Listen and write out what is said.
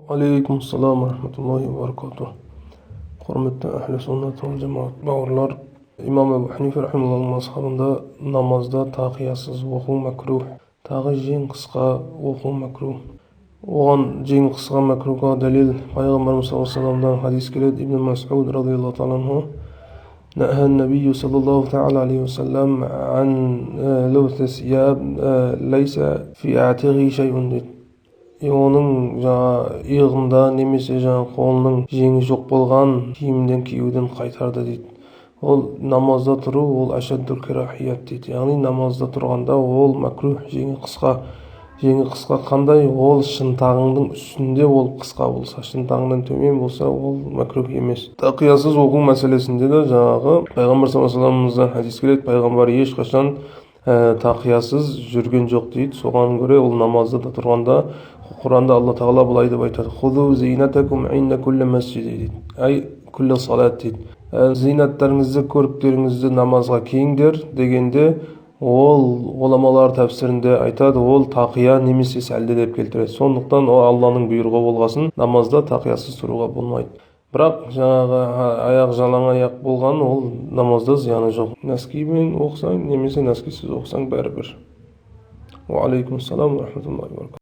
Алейкум ассалам рахматуллахи ва баракатух. Құрметті әхлі сүннат вал жамаат бауырлар, имам Абу Ханифа рахимахуллахның мазхабында намазда тақиясыз оқу макрух, тағы ең қысқа оқу макрух. Оған ең қысқа макрухқа дәлел пайғамбарымыз саллаллаху алейхи ва салламнан хадис келеді. Ибн Мас'уд радиаллаху таала анху: نهى النبي صلى الله تعالى عليه وسلم عن لبس الثياب ليس في عاتقه شيء дейді. Оның иығында немесе қолының жеңі жоқ болған киімден киюден қайтарды дейді. Ол намазда тұру, ол ашаддул карахият дейді. Яғни намазда тұрғанда ол макрух, жеңі қысқа. Жеңі қысқа қандай? Ол шынтағыңның үстінде ол қысқа болса, шынтағыңнан төмен болса, ол макрух емес. Тақиясыз оқу мәселесінде де пайғамбар саллаллаху алейхи ва салламнан хадис келеді. Пайғамбар ешқашан тақиясыз жүрген жоқ дейді. Соған көре ол намазда да тұрғанда Құранда Алла Тағала былай деп айтады: «Хузу зинатакум инда кулли масджид» дейді. Ай кулли салат дейді. Зинаттарыңызды, көріктеріңізді намазға киіңдер дегенде, ол ғұламалар тәпсірінде айтады, ол тақия немесе сәлде деп келтіреді. Сондықтан ол Алланың бұйрығы болғасын, намазда тақиясыз тұруға болмайды. Бірақ аяқ жалаң аяқ болған, ол намазда зияны жоқ. Нәскимен оқысаң немесе нәскисіз оқысаң бәрібір. Ва алейкум ассалам ва рахматуллахи ва баракатух.